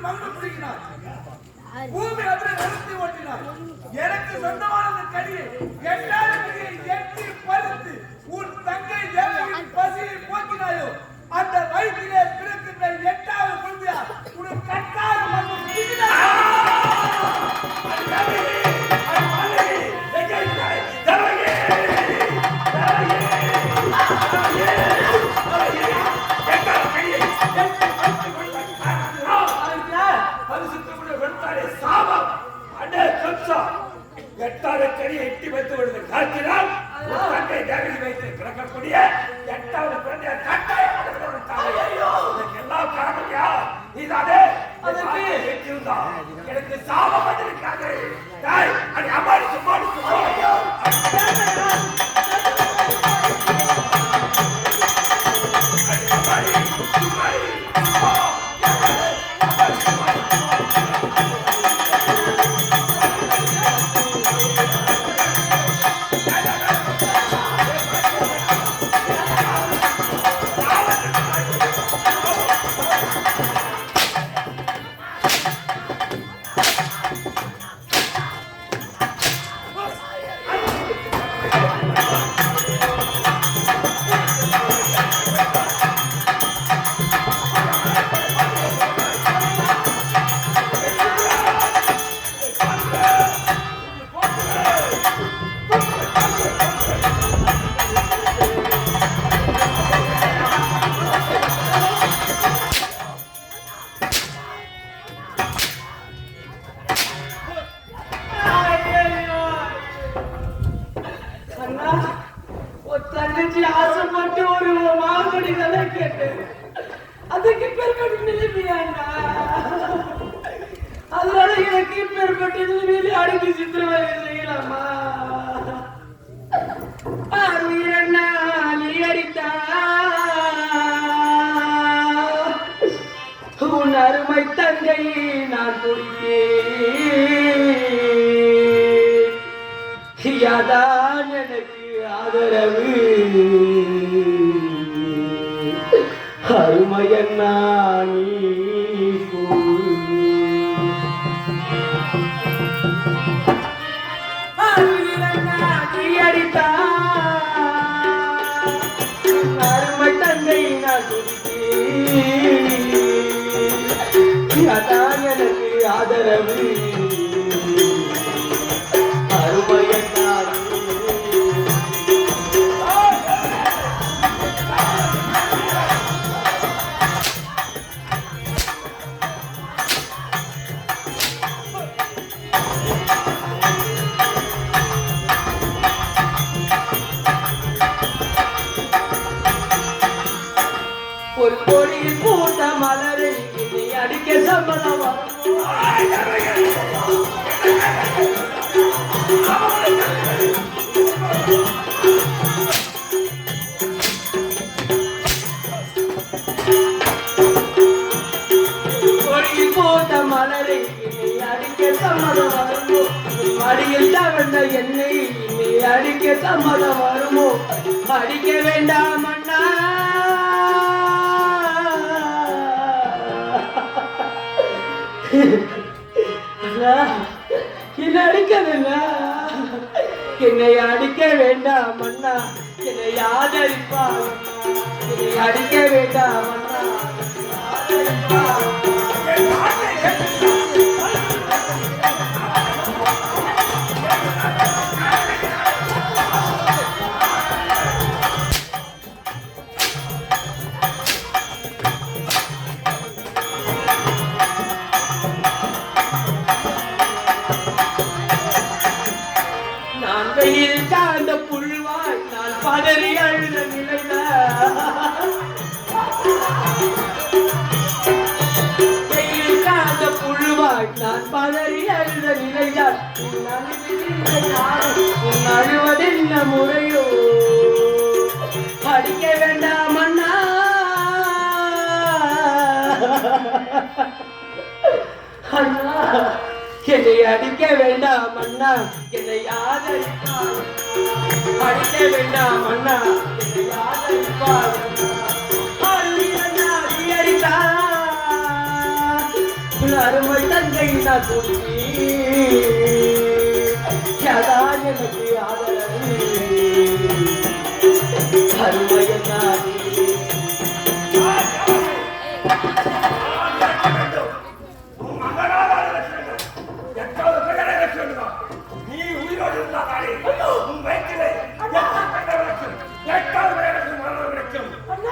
மண்ணு பிடிக்கிறார், பூமி அப்படியே நிறுத்தி ஓட்டினார். எனக்கு சொந்தமான கடியை எட்டாத கடியை எட்டி பறித்து உன் தங்கை தேவகின் பசியை போக்கினாயோ, அந்த வயிற்றிலே பிறக்கின்ற எட்டாவது குழந்தையா உனக்கு கட்டாத மண்ணு எட்டாவது கடியை எட்டி வைத்து விடுவது காத்தினால் தங்கை தேவகி வைத்து கிடக்கக்கூடிய எட்டாவது குழந்தைய கட்டாயம் எல்லாம் காரணமையா நீதானே இருந்தா எனக்கு சாபம் வந்திருக்காது. அம்மாடி சும்மாடி தங்கச்சி ஆசைப்பட்டு ஒரு மாங்கடி வேலை கேட்டு அதுக்கு பெருமைப்பட்ட நிலைமையாண்டா. அதனால எனக்கு பெருமைப்பட்ட நிலைமையிலே அடக்கி சித்திரவதை செய்யலாமா? வீரண்ணா நீ அடித்தா உன் அருமை தங்கை நான் குடித்தேன், யாதான் எனக்கு ஆதரவு அருமையண்ணா நீ அடித்தா அருமை தங்கை நான் குடித்தேன், அதான் எனக்கு ஆதரவு அருமையண்ணா. ஒரு கொடியில் பூத்த மலரை இனி அடிக்க சம்மதம் கொடியில் பூத்த மலரை இனி அடிக்க சம்மதம் வருமோ, அடியில் தவழ்ந்த என்னை இனி அடிக்க சம்மதம் வருமோ, அடிக்க வேண்டாம் அண்ணா என்னை அடிக்கவில்லை, என்னை அடிக்க வேண்டாம் அண்ணா, என்னை ஆதரிப்பார், என்னை அடிக்க வேண்டாம் அண்ணா அந்த புழுவாய் நான் பதறி அழுத நிலையில அந்த புழுவாய் நான் பதறி அழுத நிலையால் உன் அழுவதென்ன முறையோ, அடிக்க வேண்டாம் அண்ணா அண்ணா, என்னை அடிக்க வேண்டாம் அண்ணா, என்னை ஆதரிப்பார், அடிக்க வேண்டாம் அண்ணா, என்னை ஆதரிப்பார், தங்கையினா கூட்டி அதான் எனக்கு ஆதரவு அருமையன்னாடி நீ உயிரோடு இருந்தாலே உன் வயிற்றிலே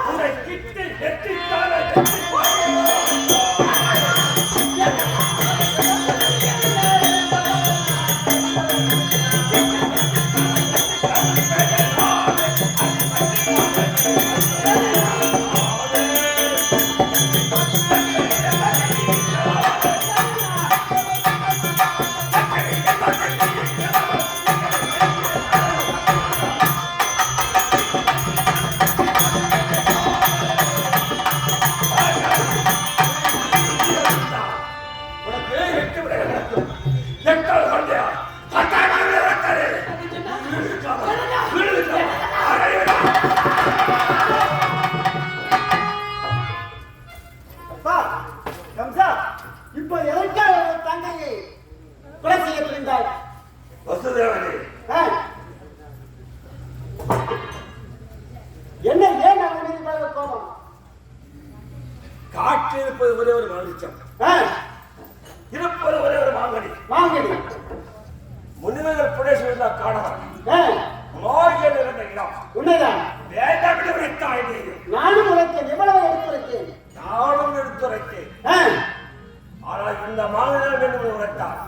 உன்னை கிட்டி எட்டித்தானே இப்போ எதற்காக தங்கையை கொலை செய்ய புரிந்தாய்? வசுதேவனே, என்ன ஏன் அவன் மீது கோபம்? காற்றில் இருப்பது ஒரே ஒரு மனுஷம், இருப்பது ஒரே ஒரு மாங்கனி. வாங்கடி முனிவர்கள் புடேஸ்வரா காணவர் நோய்கள் இருந்த இடம் உண்மைதான். வேண்டாம் என்று உரைத்தாய் நீ. நானும் உரைத்தேன், எவ்வளவு எடுத்துரைத்தேன். நானும் எடுத்துரைத்தேன். ஆனால் இந்த மாங்கனில் வேண்டும் உரைத்தார்.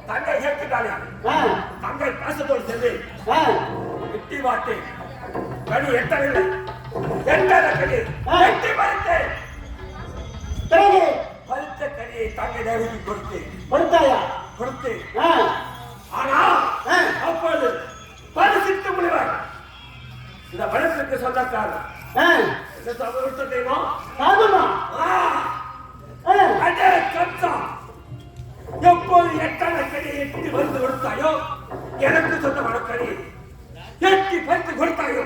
தங்கை கேட்கிறாளே, தங்கை பாசத்தோடு சென்று எட்டி பார்த்தேன், கனி எட்டவில்லை. எட்டாத கனி எட்டி பறித்தேன். பறித்த கனியை தங்கை தேவிக்கு கொடுத்தேன். கொடுத்தாயா? கொடுத்தேன். ஆனால் அப்போது பரிசித்து முனிவர் இந்த பரிசுக்கு சொந்தக்காரர் என்ன தவறு தெரியுமா? அதே கம்சா எப்போது எட்டான கனியை எட்டி வந்து கொடுத்தாயோ, எனக்கு சொந்தமான கனி எட்டி பறித்து கொடுத்தாயோ,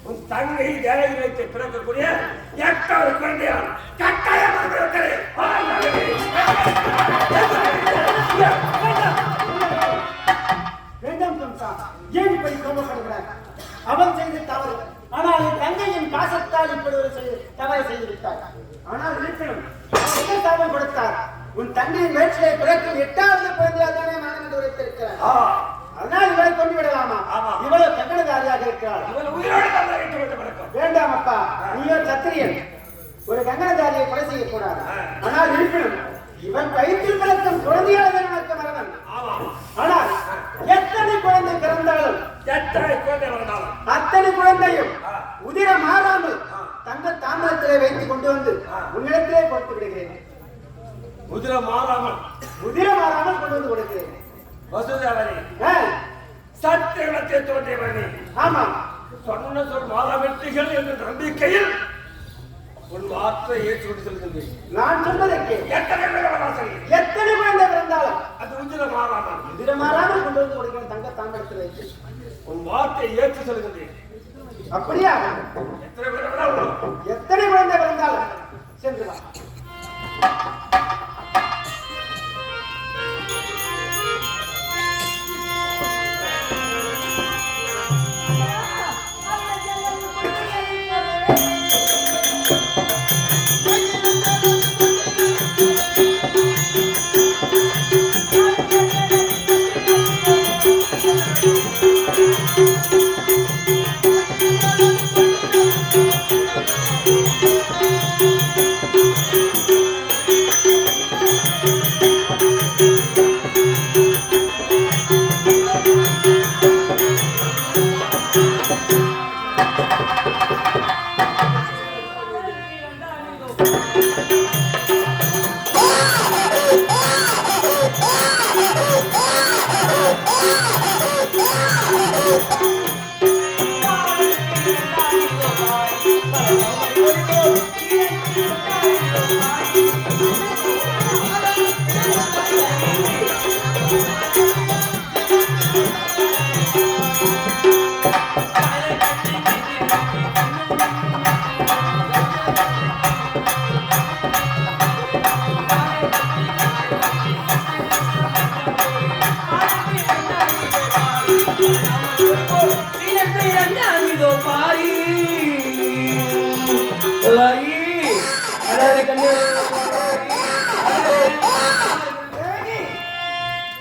உன் தங்கை தேவை வைத்து பிறக்கக்கூடிய எட்டாவது குழந்தையால் கட்டாயமாக இருக்கிறேன். வேண்டாம் கம்சா, ஏன் இப்படி கோபப்படுகிறார்? அவன் செய்த தவறு. ஆனால் என் தங்கையின் பாசத்தால் இப்படி ஒரு தவறை செய்து விட்டார். ஆனால் இருக்கணும், என்ன சாபம் கொடுத்தார்? உன் தங்கையின் வயிற்றிலே பிறக்கும் 8வது குழந்தையாதானே நான் என்று உரைத்திருக்கிறார். அதனால் இவளை கொண்டு விடலாமா? இவ்வளவு கங்கணதாரியாக இருக்கிறாள். வேண்டாம் அப்பா, நீயோ சத்திரியன், ஒரு கங்கணதாரியை கொலை செய்யக்கூடாது. ஆனால் இருக்கணும், இவன் வயிற்றில் பிறக்கும் குழந்தையாளர் உனக்கு மரணம். ஆனால் எத்தனை குழந்தை பிறந்தாலும் அத்தனை குழந்தையும் உதிர மாறாமல் தங்க தாமரத்திலே வைத்துக் கொண்டு வந்து உன்னிடத்திலே கொடுத்து விடுகிறேன். உதிர மாறாமல் கொண்டு வந்து கொடுக்கிறேன். வசுதேவனே, சத்தியத்தை தோன்றியவனே, ஆமா, சொன்ன சொல் மாறாமெட்டிகள் என்ற நம்பிக்கையில் உன் வார்த்தை ஏற்றுக்கொண்டு செல்கின்றேன். நான் சொன்னதற்கு எத்தனை குழந்தை பிறந்தாலும் அது உதிர மாறாமல் கொண்டு வந்து கொடுக்கிறேன். தங்க தாமரத்தில் வைத்து உன் வார்த்தை ஏற்று செல்கின்றேன். அப்படியா? எத்தனை குழந்தை பிறந்தாலும் சென்று வா.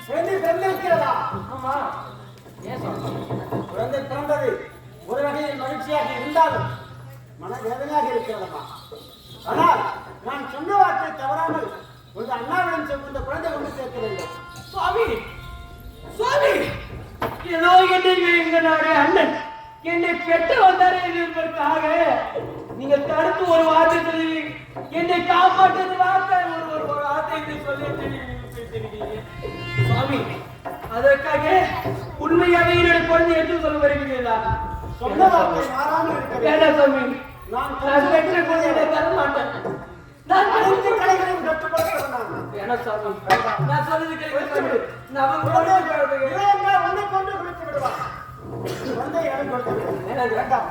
குழந்தை பிறந்திருக்கிறதா? ஆமா, ஏன் சொல்றீங்க? குழந்தை பிறந்தது ஒரு வகையில் மகிழ்ச்சியாக இருந்தாலும் மனவேதனையாக இருக்கிறதம்மா. ஆனால் நான் சொன்ன வார்த்தை தவறாமல் உங்கள் அண்ணாவிடம் சென்று இந்த குழந்தை கொண்டு சேர்க்க வேண்டும். சுவாமி, சுவாமி, ஏதோ எங்களுடைய அண்ணன் என்னை பெற்று வந்தாரே என்பதற்காக நீங்க தடுத்து ஒரு வார்த்தை சொல்லி என்னை காப்பாற்றது வார்த்தை ஒரு வார்த்தை சொல்லி சுவாமி, அதற்காக உண்மையாக என்னுடைய குழந்தை என்று சொல்ல வருகிறீர்களா? சொன்ன வார்த்தை மாறாமல் இருக்க வேண்டாம் சுவாமி, நான் பெற்ற குழந்தையை தர மாட்டேன். நான் அனைத்து கலைகளையும் கற்றுக் கொடுக்கிறேன். வேணாம் சுவாமி, நான் சொல்றது கேட்க நான் உன்னை கொண்டு குளித்து விடுவான். குழந்தை இடம் கொடுக்க வேண்டாம்.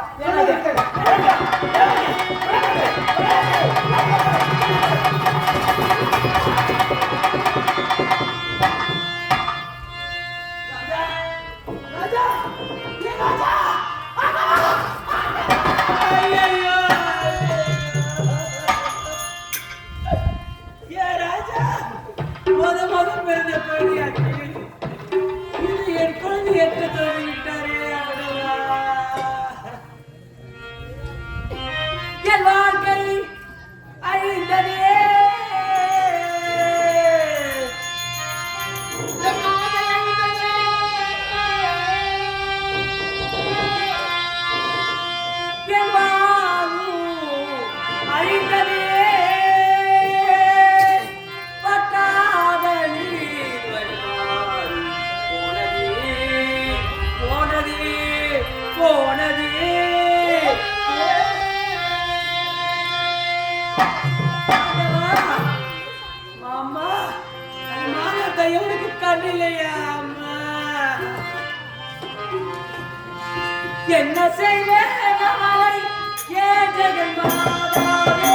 என்ன செய்வேன் ஏன் ஜெகன் மாதாவே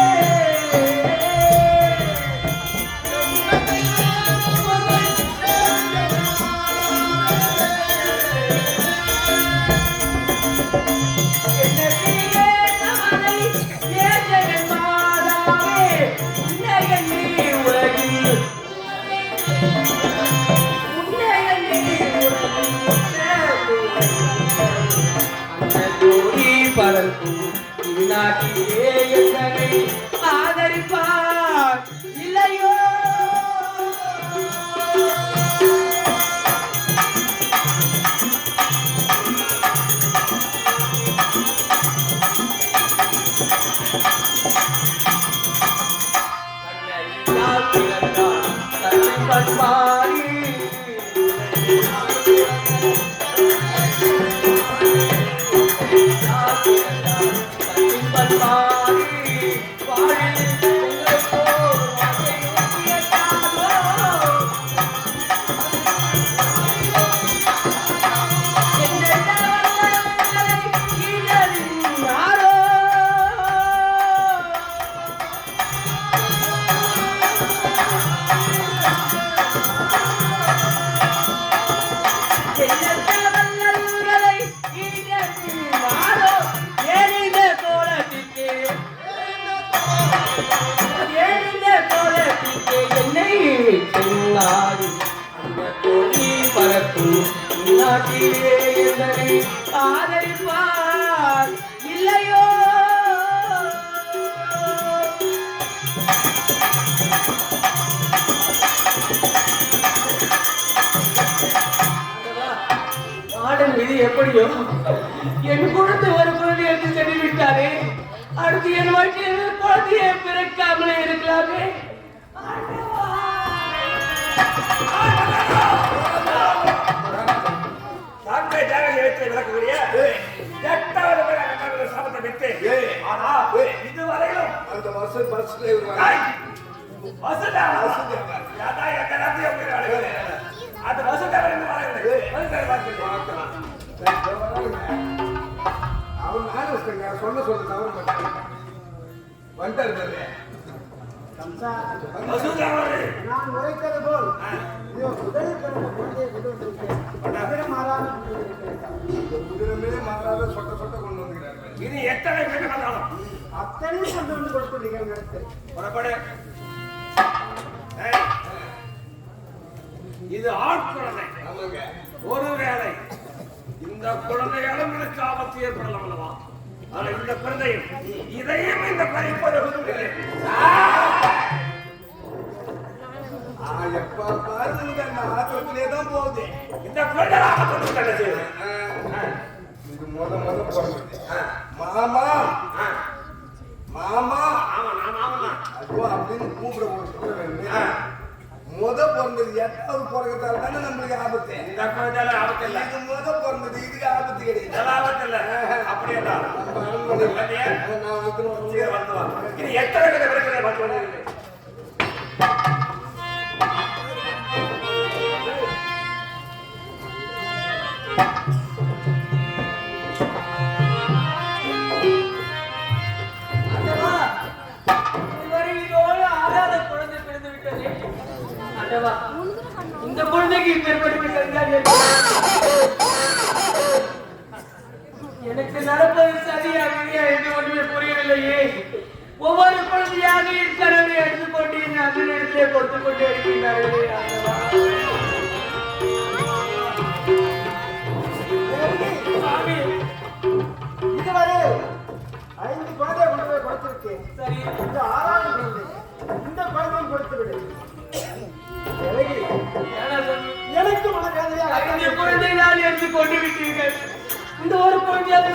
நாட்டிலே என்னை ஆதரிப்பார் இல்லையோ? ஆதரிப்பார் இல்லையோ? ஆடன் விதி எப்படியோ என் குழந்தை ஒரு குழந்தை எடுத்து சென்றுவிட்டாரே, அடுத்து என் வாழ்க்கையில் குழந்தையை பிறக்காமலே இருக்கலாமே. விளக்கக்கூடிய எட்டாவது பேர் சாபத்தை விட்டு ஆனா இதுவரையிலும் அந்த சொன்ன சொல்ல தவற மாட்டாங்க வந்துட்டாரு. நான் உரைத்தது போல் முதலில் பிறந்த குழந்தையை கொண்டு வந்திருக்கேன். மாறாத சொட்ட சொட்ட கொண்டு வந்துக்கிறாங்க. இது எத்தனை பேர் அத்தனையும் கொண்டு வந்து கொடுத்துட்டீங்க நடத்து. புறப்படு. இது ஆட்குழந்தை. ஒருவேளை இந்த குழந்தையாலும் எனக்கு ஆபத்து ஏற்படலாம் அல்லவா? ஆனால் இந்த குழந்தையும் இதையும் இந்த பறிப்பது எப்ப பாருங்க ஆத்திரத்திலே தான் போகுது. இந்த குழந்தை ஆபத்து என்ன செய்யுது? இது முத பிறந்தது. மாமா மாமா அதுவோ அப்படின்னு கூப்பிட முத பிறந்தது. எட்டாவது பிறகுதால தானே நம்மளுக்கு ஆபத்து. இந்த குழந்தையால ஆபத்து இல்லை. இது முத பிறந்தது, இதுக்கு ஆபத்து கிடையாது. ஆபத்து இல்லை. அப்படியே தான் நான் வந்து இது எத்தனை கதை பிறகு இந்த குழந்தைக்கு எனக்கு நடப்பது சரியாக என்று ஒன்றுமே புரியவில்லையே. ஒவ்வொரு குழந்தையாக என் கனவை எடுத்துக்கொண்டு என் அந்த இடத்திலே கொடுத்து கொண்டே இருக்கின்றார்களே. இதுவரை 5 குழந்தை கொண்டு போய் கொடுத்திருக்கேன். சரி, இந்த 6வது குழந்தை இந்த குழந்தையும் கொடுத்து விடு. எனக்கு மனவேதனையாக குழந்தை நான் எடுத்து கொண்டு விட்டீர்கள். இந்த ஒரு குழந்தையாக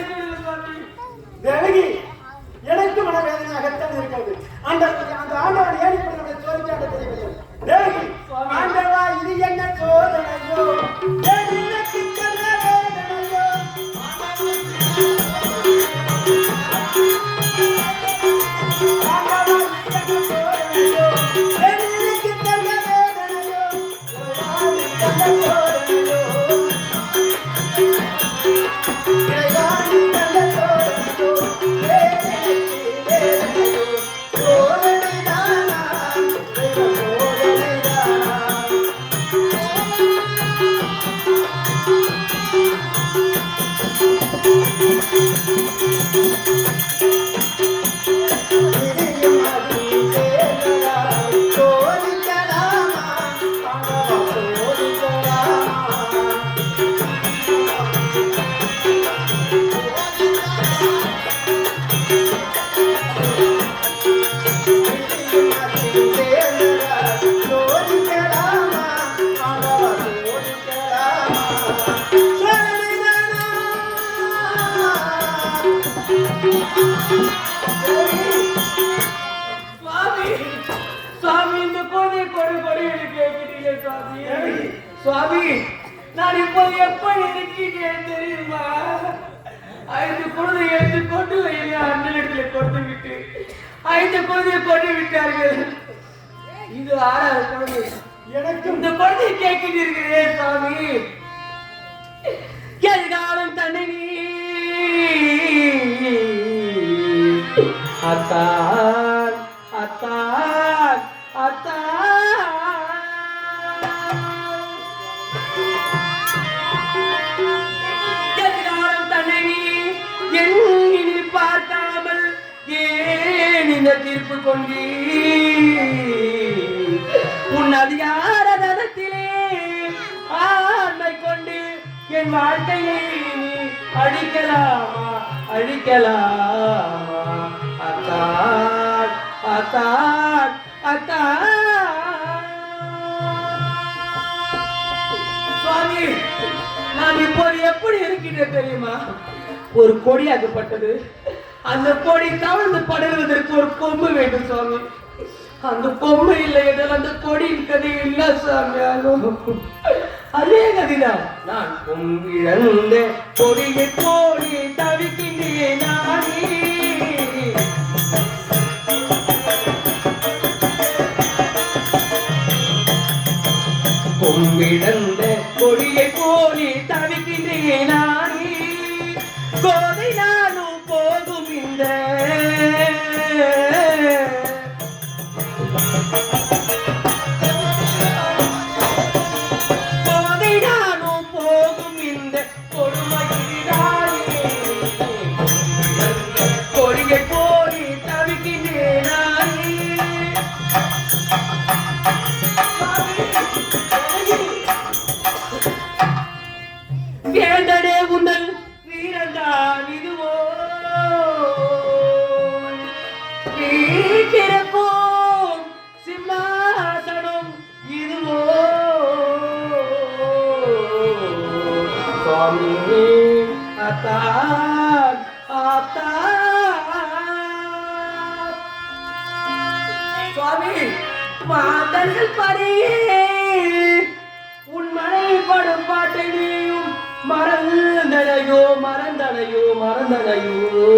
தேவகி எனக்கு மனவேதனையாகத்தான் இருக்கிறது. அந்த ஆண்டவர் ஏன் இப்படி நம்முடைய சோதிக்காட்ட தெரியவில்லை. தேவகி ஆண்டவா இது என்ன சோதனையோ, சுவாமி, நான் இப்போது எப்படி இருக்கிறேன் தெரியுமா? 5 குழந்தை எடுத்து கொண்டு அண்ணனிடத்தில் கொடுத்து விட்டு 5 குழந்தையை கொண்டு விட்டார்கள். இது 6வது குழந்தை. எனக்கு இந்த குழந்தையை கேட்கிறீர்களே சுவாமி. எதிர்காலம் தன்னை அத்தான் அத்தான் அத்தான் பார்க்காமல் ஏன் இந்த தீர்ப்பு கொண்டீ? உன் அதிகார தனத்திலே ஆண்மை கொண்டு என் வாழ்க்கையை அழிக்கலாமா அழிக்கலாமா? அத்தான் அத்தான் அத்தான். சுவாமி, நான் இப்போது எப்படி இருக்கிறேன் தெரியுமா? ஒரு கொடியாக்கப்பட்டது. அந்த கொடி தவழ்ந்து படர்வதற்கு ஒரு கொம்பு வேண்டும் சுவாமி. அந்த கொம்பு இல்லை என்றால் அந்த கொடியின் கதை இல்ல சுவாமி. அதே கதிதான். நான் கொம்பிழந்த கொடியை போடி தவிக்கின்றேன் நானே. கொம்பிழந்த கொடியை போடி தவிக்கின்றேன் நானே. கோதை நானும் போகும் இந்த கோதை நானும் போகும் இந்த கொடுமையிலே கொடியை போடி சுவாமி மாதர்கள் பரியே உன் மனைவி படும் பாட்டை நீயும் மறந்தனையோ மறந்தனையோ மறந்தனையோ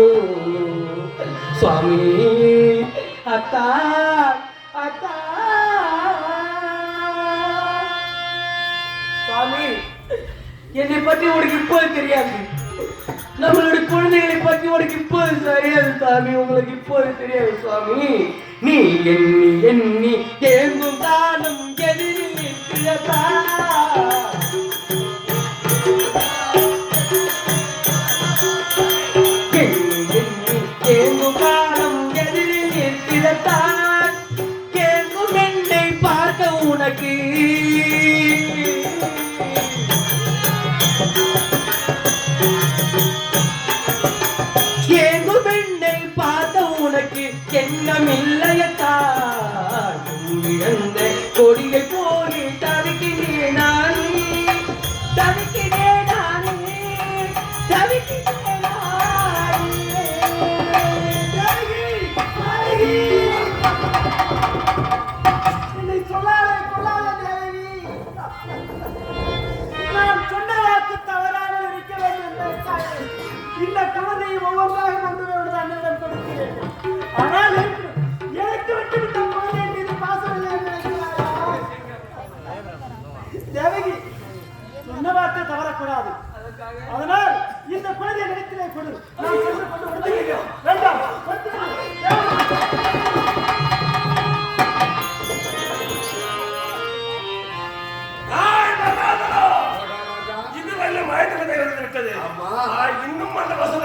சுவாமி அத்தா அத்தா சுவாமி என்னை பற்றி உனக்கு இப்போது தெரியாது நம்மளுடைய குழந்தைகளை பற்றி உனக்கு இப்போது தெரியாது சாமி உங்களுக்கு இப்போது தெரியாது சுவாமி நீ எண்ணி எண்ணி ஏங்கும் தானும் எதிரில் நிற்கிறதா எண்ணி எண்ணி ஏங்கும் தானும் எதிரில் நிற்கிறதான் கேட்கும் என்னை பார்க்க உனக்கு எண்ணமில்லையத்தான் இழந்த கொடியை போலி தவிக்கிறேன் நானே தவிக்கிறேன் நானே தவிக்கிறேன் என்னை சொல்லாதே கொள்ளாத தேவி. நான் சொன்ன வாக்கு தவறாமல் இருக்க வேண்டும் என்பதற்காக இந்த குழந்தையை ஒவ்வொன்றாக நம்புவது அண்ணனிடம் கொடுக்கிறேன். ஆனால் எனக்கு விட்டுவிட்ட குழந்தை மீது பாசம் இல்லை என்று நினைக்கிறாயா? தேவகி சொன்ன வார்த்தை தவறக்கூடாது. அதனால் இந்த குழந்தையை நினைத்திலே கொடு. நான் சென்று கொண்டு வருகிறேன். வேண்டாம் இன்னும் அந்த வசதி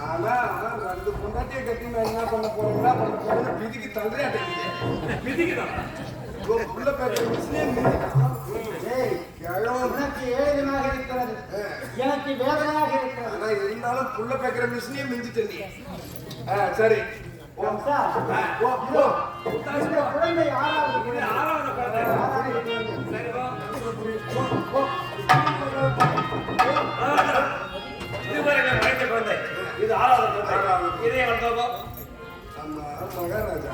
ஆனா ரெண்டு பொண்டாட்டியை கட்டி நான் என்ன பண்ண போறேன்னா விதிக்கு தள்ளுறே விதிக்குதான் உள்ள பேசுற உனக்கு ஏழுமாக இருக்கிறது, எனக்கு வேதனையாக இருக்கிறது. ஆனா இருந்தாலும் புள்ள பேக்கிற மிஷினே மிஞ்சிட்டு நீ. சரி குழந்தை ஆறாவது இது ஆறாவது இதே மகாராஜா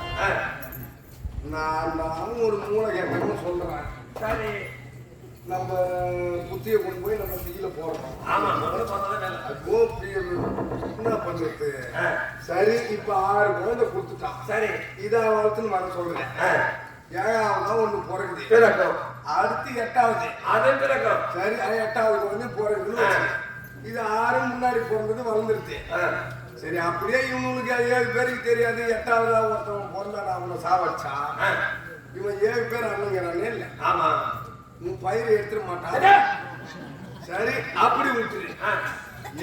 நான் ஒரு மூளை கேட்டேன்னு சொல்றேன். சரி நம்ம புத்தியை கொண்டு போய் நம்ம தீயில போடுறோம். ஆமா என்ன பண்றது? சரி இப்ப 6 குழந்தை கொடுத்துட்டான். சரி இதா வளர்த்துன்னு வர சொல்றேன். 7ஆவதா ஒண்ணு பிறகுது பிறக்கும், அடுத்து 8ஆவது அது பிறக்கும். சரி 8ஆவது குழந்தை பிறகுது. இது 6 முன்னாடி பிறந்தது வளர்ந்துருச்சு. சரி அப்படியே இவனுக்கு 7 பேருக்கு தெரியாது. 8ஆவதா ஒருத்தவன் பிறந்தாடா அவனை சாவடிச்சா இவன் 7 பேர் அண்ணங்கிறானே இல்லை. ஆமா உன் பயிரை எடுத்துட மாட்டான். சரி அப்படி விட்டுரு.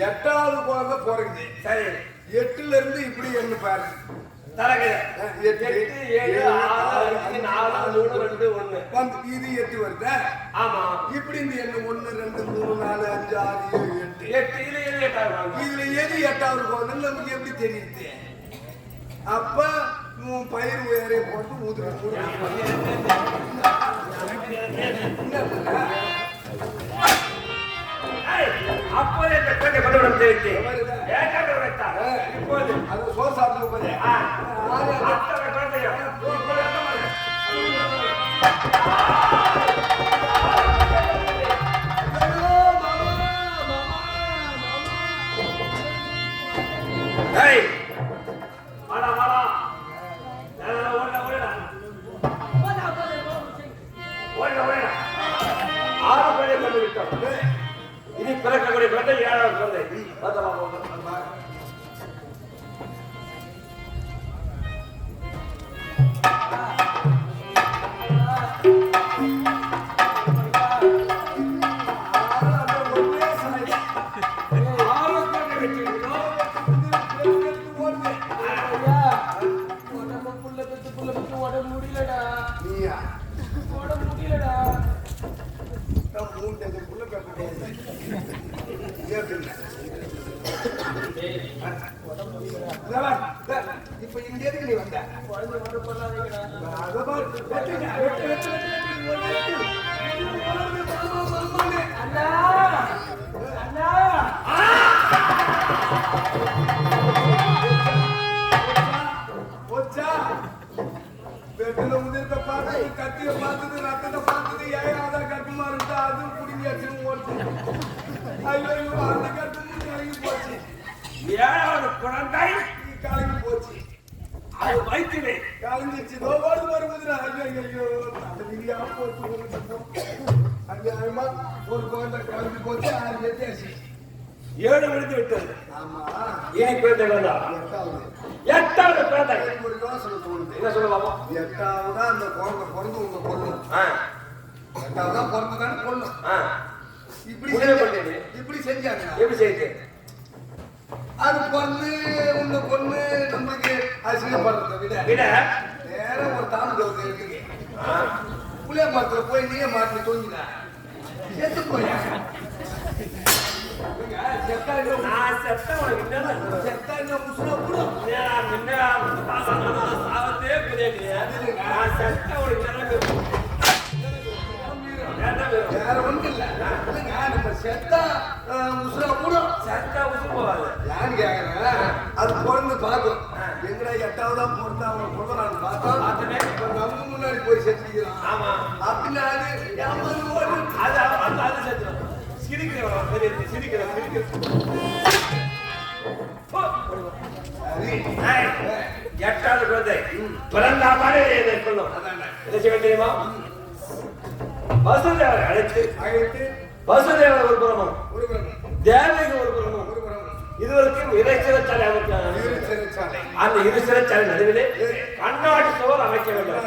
8ஆவது குழந்தை பிறகுது. சரி 8ல இருந்து இப்படி என்ன பாரு இது 8 வருதா? ஆமா இப்படி இந்த எண்ணு 1 2 3 4 5 6 7 8 இதுல எது 8ஆவது குழந்தை நமக்கு எப்படி தெரியுது? அப்ப உன் பயிர் உயரே போட்டு ஊதுற அப்போதே கொஞ்சம் கொண்டு தெரிவித்து இப்போது அதை சோறு சாப்பிட்டு இனி பிறக்கக்கூடிய குழந்தை 7ஆவது குழந்தை. இப்ப இங்க எதுக்கு நீ வந்த குழந்தை மட்டும் பண்ணாதீங்கடா. அதை பாரு. வெட்டுங்க, வெட்டு, வெட்டு, வெட்டு, வெட்டு, ஒரு வெட்டு. இது வளருது, மாமா, மாமான்னு. அண்ணா அண்ணா போச்சா? வெட்டுல உதிர்த்த பார்த்தது, கத்திய பார்த்தது, ரத்தத்தை பார்த்தது, ஏன் கட்டுமா இருந்தா அதுவும் குடிங்க ஓடுச்சு. ஐயோ, அந்த கட்டுமும் கலங்கி போச்சு. ஏழாவது குழந்தை கலங்கி போச்சு. அது வயிற்றிலே கலங்கிச்சு. ஓடு வரும்போது ஐயோ ஐயோ தலைவிரியா போச்சு. அநியாயமா ஒரு குழந்தை கலங்கி போச்சு. 6 வித்தியாசி. 7 விழுந்து விட்டது. ஆமா, இனி குழந்தை வேண்டாம். 8வது குழந்தை. எனக்கு ஒரு யோசனை தோணுது. என்ன சொல்ல பாப்போம்? 8ஆவதா அந்த குழந்தை பிறந்து உங்க கொள்ளும். 8ஆவதா பிறந்ததானே கொள்ளும். இப்படி முடிவு பண்ணிடு. இப்படி செஞ்சாங்க. எப்படி செய்யுது? அது பொண்ணு உன்னை பொண்ணு நம்மளுக்கு அசிங்கப்படுறத விட வேற ஒரு தாமதம் இருக்குங்க. புளிய மரத்துல போய் நீயே மாற்றி தோங்கின செத்து போயா? செத்தா நான் செத்த உனக்கு என்ன செத்தா என்ன முசுனா கூட சாவத்தே கிடையாது. நான் செத்த உனக்கு வேற ஒண்ணு இல்ல. நம்ம செத்தா முசுனா கூட செத்தா உசுறு போவாது. யாரு கேக்குறேன்? அது பிறந்து பார்க்கும். எங்கடா 8ஆவதா பிறந்தா அவன் பிறந்தான்னு பார்த்தா நம்ம முன்னாடி போய் செத்துக்கிறான். ஆமா, அப்படின்னா அது செத்துடும். சிரிக்கிறவன் பெரிய சிரிக்கிற எட்டாவது குழந்தை பிறந்தா மாதிரி இதை கொள்ளும். என்ன செய்ய தெரியுமா? வசுதேவரை அழைத்து வசுதேவர் ஒரு புறமும் தேவகி ஒரு புறமும் இதுவரைக்கும் இறை சிறைச்சாலை அமைக்கிறார். அந்த இரு சிறைச்சாலை நடுவிலே கண்ணாடி சுவர் அமைக்க வேண்டும்.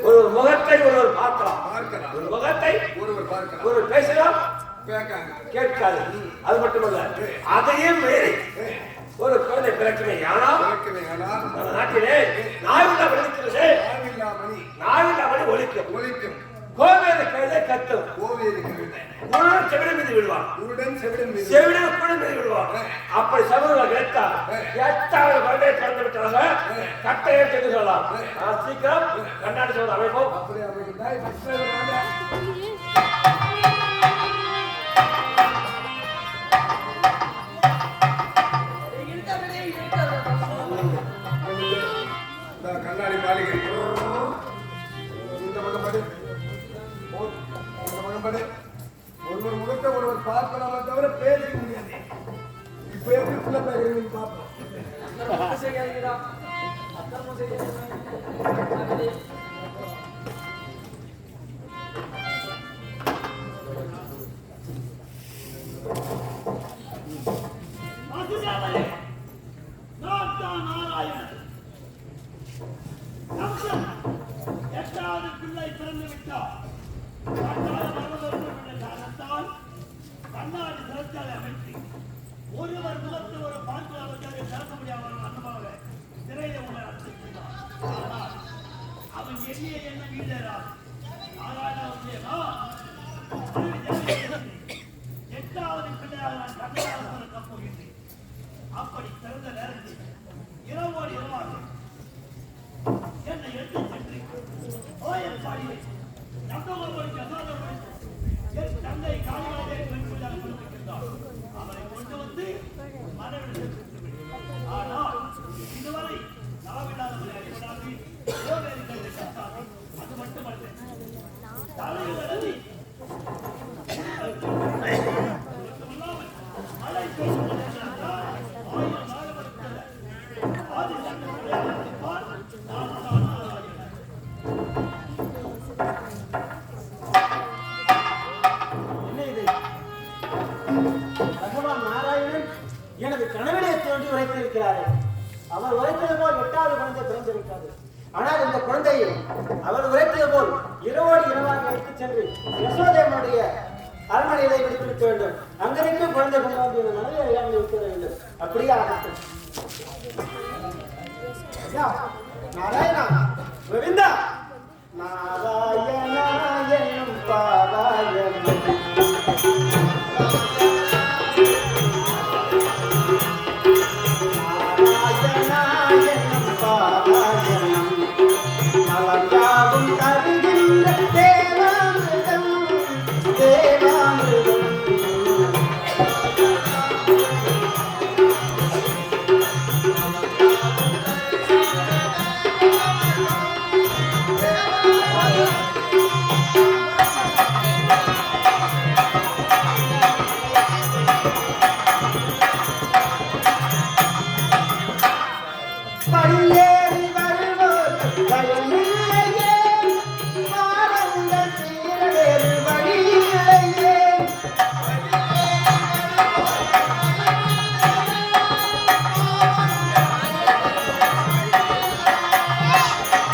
ஒரு முகத்தை ஒருவர் பார்க்கலாம், ஒரு முகத்தை ஒருவர் பேசலாம், கேட்காது. அது மட்டுமல்ல, அதையும் மீறி ஒரு குழந்தை பிறக்குமே ஆனால் நம்ம நாட்டிலே நாவில்லா ஒழிக்கிறது. நாவில்லா மணி ஒழிக்கும். கோவேறு கையில கத்தும். குருடன் செவிடன் மீது விடுவான். செவிடன் கூட மீது விடுவான். அப்படி சமூகம் கேட்டா 8வது குழந்தையை திறந்து விட்டாங்க. கட்டையை தெரிந்து சொல்லலாம். சீக்கிரம் கண்ணாடி சோறு அமைப்போம். கண்ணாடி மாளிகை இந்த மகப்படு ஒருவர் முகத்தை ஒருவர் பார்க்கலாமே தவிர பேசிக்க முடியாது. இப்ப எப்படி பிள்ளை பேசுறீங்க பார்ப்போம். பிள்ளை பிறந்து விட்டார். கண்ணாடி சிறைச்சாலை அமைத்து ஒருவர் முகத்து ஒரு பார்க்கிறார்கள் பேச முடியாமல் அனுபவ சிறையில உள்ள அனுப்பினார். ஆனால் அவன் எண்ணிய என்ன வீழறார். நாராயணா 8வது பிள்ளையாக நான் கண்ணாடி பிறக்கப் போகின்றேன். அப்படி பிறந்த நேரத்தில் இரவோடு இரவாக என்னை எடுத்து சென்று கோயில் பாடியை என் தந்தை காலியாக கொடுத்திருந்தார். அவரை கொண்டு வந்து மனைவிடம். ஆனால் இதுவரை நாவில்லாதவரை அறிவிடாது. அது மட்டுமல்ல, தலைவரதி மழை பகவான் நாராயணன் எனது கனவிலே தோன்றி உரைத்திருக்கிறார்கள். அவர் உரைத்தது போல் 8வது குழந்தை பிறந்திருக்காது. ஆனால் இந்த குழந்தையை அவர் உரைத்தது போல் இரவோடு இரவாக அழைத்துச் சென்று யசோதேவனுடைய அரண்மனையிலே விடுவிக்க வேண்டும். அங்கிருக்கும் குழந்தை கொண்டாந்து மனைவி அறியாமல் இருக்க வேண்டும். அப்படியே ஆகட்டும். நாராயணா, கோவிந்தா, நாராயணா என்னும் பாராயணம் நாராயணா என்னும் வழியில்லையே பாவங்கள் தீர வேறு வழியில்லையே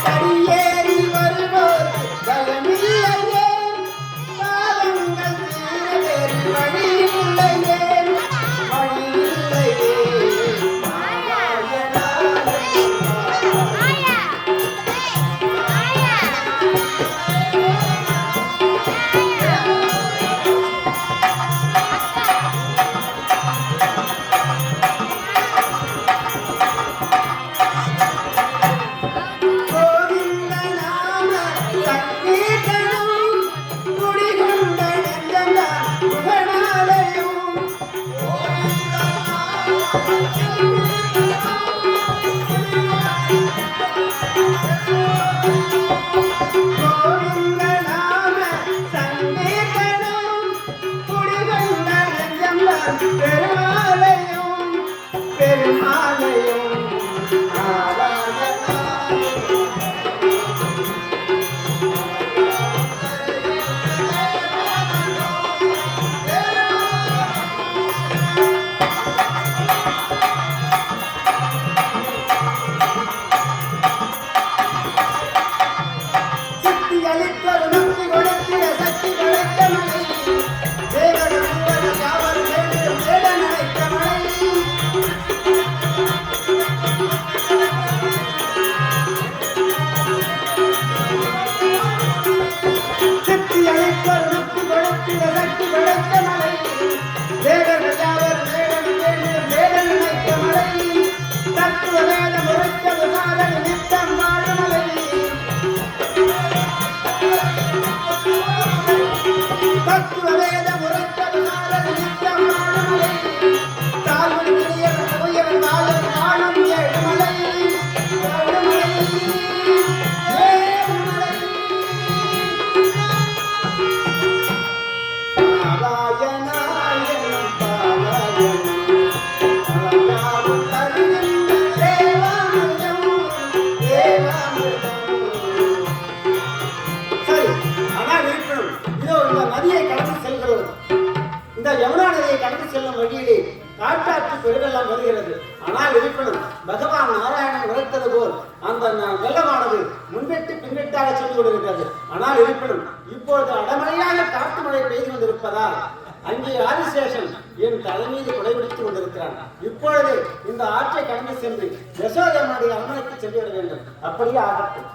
படியேறி வருவோர் பயமில்லையே பாவங்கள் தீர வேறு வழியில்லையே வழியில்லையே கோவிந்த நாம சங்கீதனும் குடிகொண்ட நெஞ்சந்தான் புகழாலயம் கோவிந்த நாம சங்கீதனும் குடிகொண்ட நெஞ்சந்தான் பெருமாலயம் பெருமாலயம் ஆராதனா சக்தி அளித்தொரு நக்தி கொடுத்திட சக்தி படைத்த மலை தேவன மூவர யாவர் வேண்டும் வேடன் அழைத்த மலை சக்தி அளித்தொரு நக்தி கொடுத்திட சக்தி படைத்த மலை தேவன யாவர் வேடன் வேண்டும் வேடன் அழைத்த மலை தத்துவ வேத முறைத்த விசாரணை நித்தம் வாழுமலை தத்துவவேத முறைத்தது நாரது நித்தம் வாழுமலை தாழ்வழி கிளியவன் தூயவன் வாழன் வாழும் ஏழுமலை ஏழுமலை ஏழுமலை பாராயணாயணம் பாராயணம் பாராயணம் தருகின்ற தேவாமிர்தம் தேவாமிர்தம் சரி ஆனால் இருக்கணும் இதோ இந்த நதியை கடந்து செல்கிறோம் இந்த யமுனா நதியை கடந்து செல்லும் வழியிலே காட்டாற்று பெருவெல்லாம் வருகிறது ஆனால் இருக்கணும் பகவான் நாராயணன் உரைத்தது போல் அந்த வெள்ளமானது முன்வெட்டு பின்வெட்டாக சென்று கொண்டிருக்கிறது ஆனால் இருக்கணும் இப்பொழுது அடமழையாக காட்டு மழை பெய்து கொண்டிருப்பதால் அங்கே ஆதிசேஷன் என் தலைமீது குடைபிடித்துக் கொண்டிருக்கிறான் இப்பொழுது இந்த ஆற்றை கடந்து சென்று யசோதேவனுடைய அரண்மனைக்கு சென்று விட வேண்டும் அப்படியே ஆகட்டும்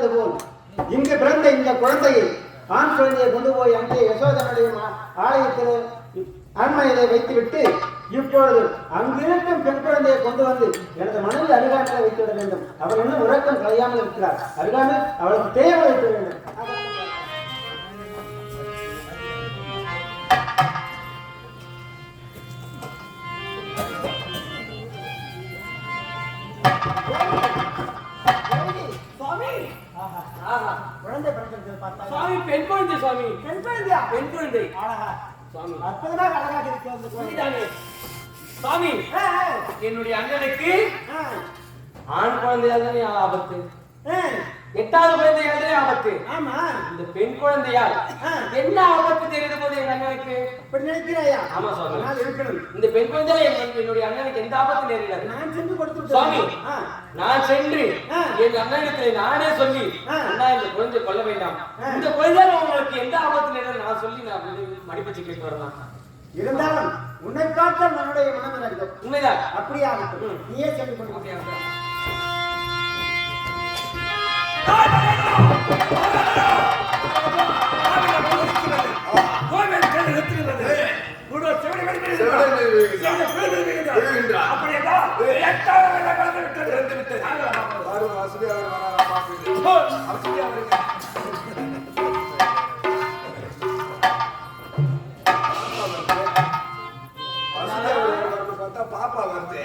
சொன்னது போல் இங்கு பிறந்த இந்த குழந்தையை ஆண் குழந்தையை கொண்டு போய் அங்கே யசோதனுடைய ஆலயத்தில் அரண்மனையிலே வைத்துவிட்டு இப்பொழுது அங்கிருக்கும் பெண் குழந்தையை கொண்டு வந்து எனது மனைவி அருகாமையில் வைத்துவிட வேண்டும். அவள் இன்னும் உறக்கம் கலையாமல் இருக்கிறார். அருகாமல் அவளுக்கு தேவை வைக்க வேண்டும். குழந்தை பிறந்திருக்கிறது பார்த்தா சுவாமி பெண் குழந்தை சுவாமி. பெண் குழந்தையா? பெண் குழந்தை. அழகா சுவாமி அற்புதமாக அழகாக இருக்கிறது இதுதானே? சுவாமி என்னுடைய அண்ணனுக்கு ஆண் குழந்தையால் தானே ஆபத்து, 8வது குழந்தையால் ஆபத்து. ஆமா, இந்த பெண் குழந்தையால் என்ன ஆபத்து தெரியுது போது எங்க அண்ணனுக்கு? இப்படி நினைக்கிறாயா? ஆமா சுவாமி. ஆனால் இருக்கணும். இந்த பெண் குழந்தையால என்னுடைய அண்ணனுக்கு எந்த ஆபத்து நேரிடாது. நான் சென்று கொடுத்து சுவாமி நான் சென்று என் அண்ணனிடத்திலே நானே சொல்லி அண்ணா இந்த குழந்தை கொல்ல வேண்டாம், இந்த குழந்தையால உங்களுக்கு எந்த ஆபத்து நேரிடும் நான் சொல்லி நான் மடிப்பச்சு கேட்டு வரலாம். இருந்தாலும் உன்னை பார்த்தால் நம்முடைய மனம் நடக்கும். உண்மைதான். அப்படியே ஆகட்டும். நீயே சென்று கொண்டு பாப்பா வருது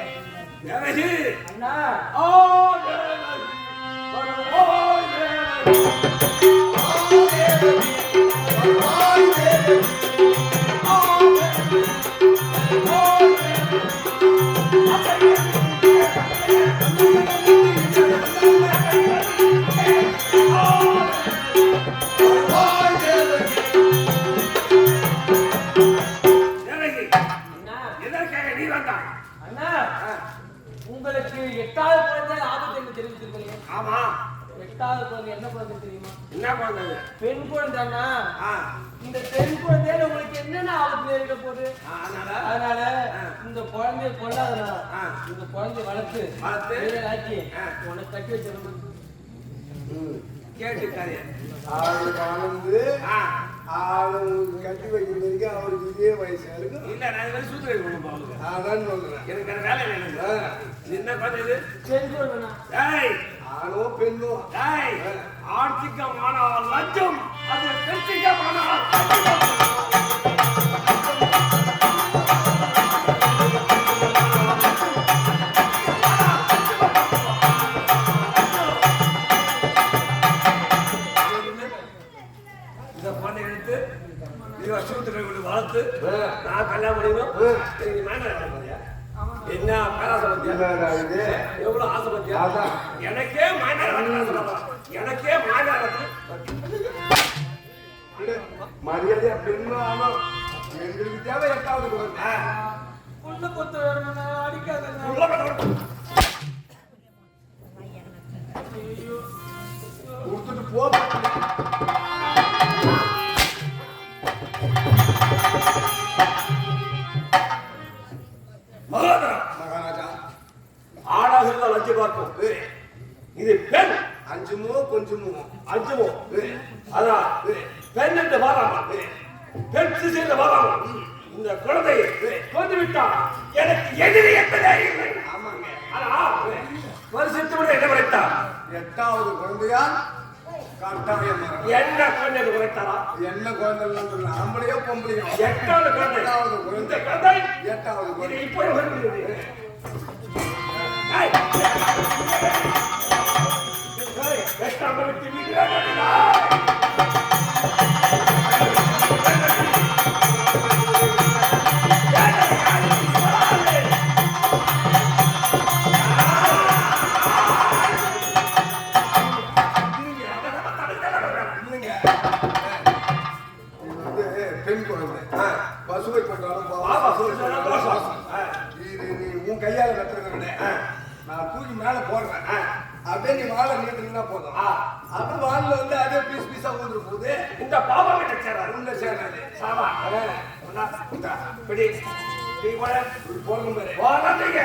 அண்ணா. உங்களுக்கு 8வது குழந்தை ஆபத்து என்று தெரிவித்திருக்கீங்க. ஆமா, 8வது குழந்தை என்ன குழந்தை தெரியுமா? என்ன குழந்தை? பெண் குழந்தைன்னா இந்த பெண் குழந்தையில உங்களுக்கு என்னென்ன ஆபத்து நேரிட போகுது? அதனால இந்த குழந்தைய கொண்டாதனா இந்த குழந்தைய வளர்த்து ஆக்கி உனக்கு கட்டி வச்சிடணும். கேட்டுக்காரு வளர்ந்து கட்டி வைக்கிறதுக்கு அவருக்கு இதே வயசா இருக்கும். இல்ல நான் இது சூத்திர அவளுக்கு அதான் சொல்றேன். எனக்கு அந்த வேலை இல்லை. என்ன குழந்தை? பெண் குழந்தைனா ஆணோ பெண்ணோ ஆர்த்திகமான லட்சம் அது பெருத்திகமான இந்த குழந்தை எடுத்து 2 வருஷத்துக்கு வளர்த்து நான் கல்யாணம் பண்ணிக்கணும். என்ன பேராசை எவ்வளவு ஆசைப்பத்தியா? எனக்கே எனக்கே மரியாதையா பெண்ணோ ஆனோ எங்களுக்கு தேவை 8வது குழந்தை. பொண்ணு கொத்து வேணும்னா அடிக்காத. கொடுத்துட்டு போ. மகாராஜா ஆடாக இருந்தால் லஞ்சம் பார்க்கும். இது பெண் அஞ்சுமோ கொஞ்சமோ அஞ்சமோ அதான் பெண் என்று வாராமா, பெண் சிசையில் வாராமா. இந்த குழந்தையை கொண்டு விட்டால் எனக்கு எதிரி என்பதே இல்லை. ஆமாங்க. ஆனா வருஷத்து விட என்ன குறைத்தார்? 8வது குழந்தையா கட்டாயம் என்ன குழந்தை குறைத்தாரா? என்ன குழந்தை சொல்ல ஆம்பளையோ பொம்பளையோ? 8வது குழந்தை. 8வது குழந்தை. இந்த குழந்தை 8வது குழந்தை. இது இப்போ வருகிறது. வெட்டாமலுக்கு வீடு பெண் குழந்தை பசுவை கொண்டாலும் இது நீ உன் கையால கட்டுறத நான் தூக்கி மேல போடுறேன். அப்படியே நீ வாழை நீட்டுனா போதும். அப்ப வாழல வந்து அதே பீஸ் பீஸா ஊந்துரு போகுது. இந்த பாபா கிட்ட சேராது. உள்ள சேராது. சாபா பிடி டீ போட போடணும் பாரு. போறாதீங்க.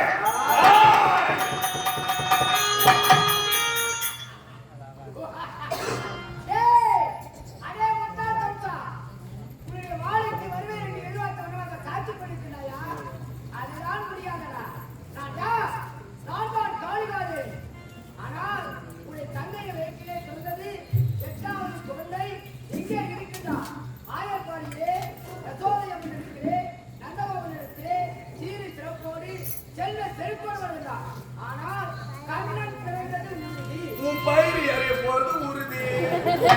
ஏய்,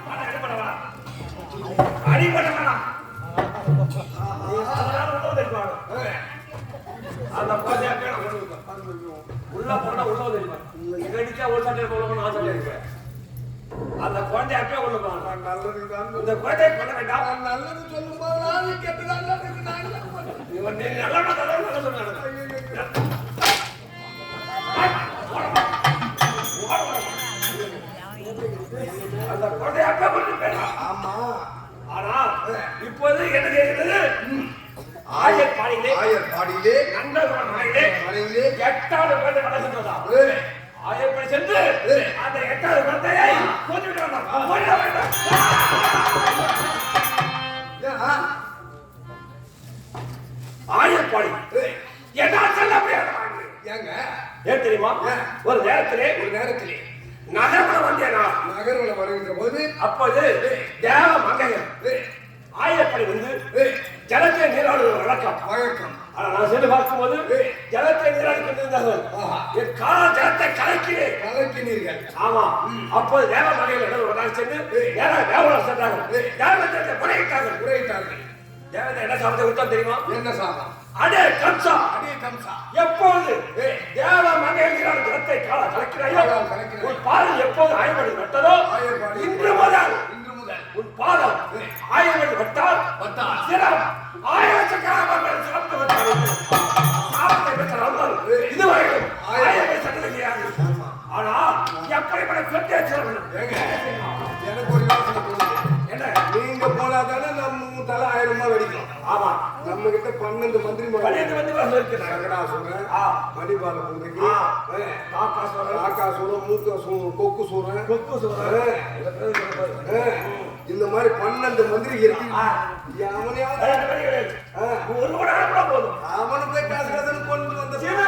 வாடா, அடிபட வேணாம். அடிபட வேணாம். நீ அதனால உள்ள வந்துருப்பாங்க. அந்த குழந்தைய அப்படியே நான் கொண்டு வந்துருப்பேன். உள்ள போனா உள்ள வந்துருப்பேன். இங்க அடிச்சா ஒரு சட்டை உள்ள போனா ஆ சட்டை இருப்பேன். அந்த குழந்தைய அப்படியே உள்ள போவாங்க. இந்த குழந்தைய கொல்ல வேண்டாம். நல்லது சொல்லும்போது கெட்டதா இருக்கு. நான் என்ன பண்றது? இவன் நீ நல்லவனா நல்லவனா சொன்னாங்க. அந்த குழந்தைய அப்படியே கொண்டு போயிடலாம். ஆமா. ஆனா இப்போது என்ன செய்கிறது? ஆயர் பாடியிலே நண்பர்கள் மனையிலே 8வது குழந்தை நடக்கின்றதா? ஆயர் படி சென்று அந்த 8வது குழந்தையை கொன்றுவிட வேண்டாம். கொல்ல வேண்டாம். ஆயர் பாடி என்ன சொல்ல முடியாது. ஏங்க ஏன் தெரியுமா? ஒரு நேரத்திலே நகர்வன வந்தேனா நகர்வன வருகின்ற போது அப்போது தேவ மங்கையர் ஆயப்படி வந்து ஜலத்தை நீராடுவது வழக்கம். ஆனா நான் சென்று பார்க்கும்போது ஜலத்தை நீராடி கொண்டிருந்தார்கள். என் கால ஜலத்தை கலக்கினீர்கள். ஆமா. அப்போது தேவ மங்கையர் சென்று தேவலம் சென்றார்கள். தேவத்தை முறையிட்டார்கள். தேவதை என்ன சாப்பிட்டு விட்டோம் தெரியுமா? என்ன சாபம்? அடே கம்சா. எப்போது தேவ மங்கையர் ஜலத்தை கலக்கிறாயோ உன் பாதம் எப்போது ஆயப்படி விட்டதோ இன்று முதல் உன் பாதம் ஆயப்படி விட்டால் சிரம் ஆயிரக்கணக்கான சிறப்பு சாபத்தை பெற்றார்கள். இதுவரைக்கும் ஆயப்படி சட்டத்தை செய்யாது. ஆனா எப்படிப்பட்ட சொத்தை சொல்லணும். எனக்கு ஒரு யோசனை தோணுது. என்ன? நீங்க போனாதானே நம்ம தலை 1000 ரூபாய் வெடிக்கும். ஆமா. நம்ம கிட்ட 12 மந்திரி சொல்றேன். மணிபால குதிரைக்கு ஆகாசூரம் கொக்கு சூரன் இந்த மாதிரி 12 மந்திரி இருக்கு. அவனு போய் காசு காசு கொண்டு வந்த சகல